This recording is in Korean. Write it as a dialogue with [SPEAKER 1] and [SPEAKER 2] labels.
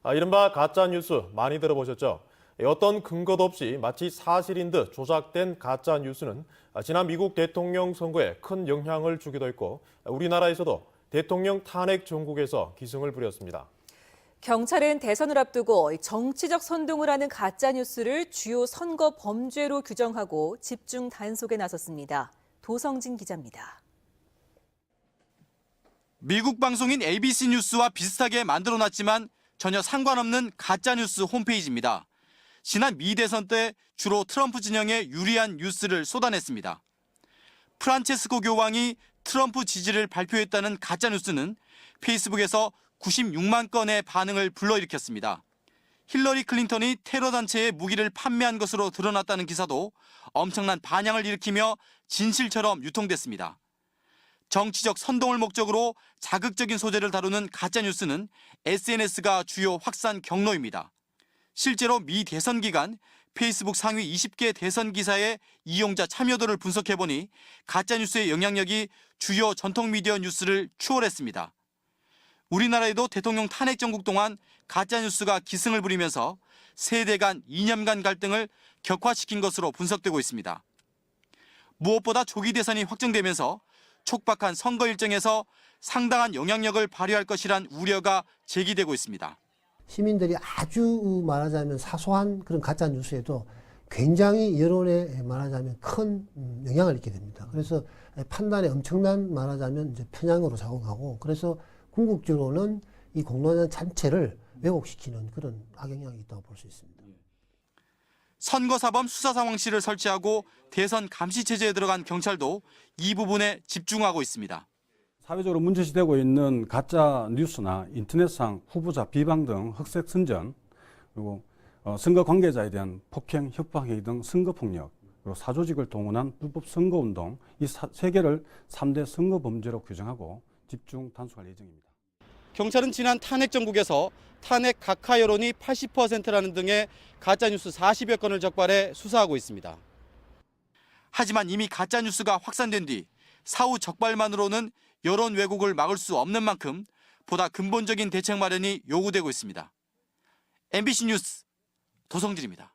[SPEAKER 1] 이른바 가짜뉴스 많이 들어보셨죠? 어떤 근거도 없이 마치 사실인 듯 조작된 가짜뉴스는 지난 미국 대통령 선거에 큰 영향을 주기도 했고 우리나라에서도 대통령 탄핵 정국에서 기승을 부렸습니다.
[SPEAKER 2] 경찰은 대선을 앞두고 정치적 선동을 하는 가짜뉴스를 주요 선거 범죄로 규정하고 집중 단속에 나섰습니다. 도성진 기자입니다.
[SPEAKER 3] 미국 방송인 ABC 뉴스와 비슷하게 만들어놨지만 전혀 상관없는 가짜뉴스 홈페이지입니다. 지난 미 대선 때 주로 트럼프 진영에 유리한 뉴스를 쏟아냈습니다. 프란체스코 교황이 트럼프 지지를 발표했다는 가짜뉴스는 페이스북에서 96만 건의 반응을 불러일으켰습니다. 힐러리 클린턴이 테러 단체에 무기를 판매한 것으로 드러났다는 기사도 엄청난 반향을 일으키며 진실처럼 유통됐습니다. 정치적 선동을 목적으로 자극적인 소재를 다루는 가짜뉴스는 SNS가 주요 확산 경로입니다. 실제로 미 대선 기간 페이스북 상위 20개 대선 기사의 이용자 참여도를 분석해보니 가짜뉴스의 영향력이 주요 전통 미디어 뉴스를 추월했습니다. 우리나라에도 대통령 탄핵 정국 동안 가짜뉴스가 기승을 부리면서 세대 간 이념간 갈등을 격화시킨 것으로 분석되고 있습니다. 무엇보다 조기 대선이 확정되면서 촉박한 선거 일정에서 상당한 영향력을 발휘할 것이란 우려가 제기되고 있습니다.
[SPEAKER 4] 시민들이 아주 말하자면 사소한 그런 가짜 뉴스에도 굉장히 여론에 말하자면 큰 영향을 있게 됩니다. 그래서 판단에 엄청난 말하자면 이제 편향으로 작용하고 그래서 궁극적으로는 이 공론장 전체를 왜곡시키는 그런 악영향이 있다고 볼 수 있습니다.
[SPEAKER 3] 선거사범 수사상황실을 설치하고 대선 감시체제에 들어간 경찰도 이 부분에 집중하고 있습니다.
[SPEAKER 5] 사회적으로 문제시되고 있는 가짜 뉴스나 인터넷상 후보자 비방 등 흑색 선전, 그리고 선거 관계자에 대한 폭행, 협박 행위 등 선거폭력, 그리고 사조직을 동원한 불법 선거운동 이 세 개를 3대 선거범죄로 규정하고 집중 단속할 예정입니다.
[SPEAKER 3] 경찰은 지난 탄핵 정국에서 탄핵 각하 여론이 80%라는 등의 가짜뉴스 40여 건을 적발해 수사하고 있습니다. 하지만 이미 가짜뉴스가 확산된 뒤 사후 적발만으로는 여론 왜곡을 막을 수 없는 만큼 보다 근본적인 대책 마련이 요구되고 있습니다. MBC 뉴스 도성진입니다.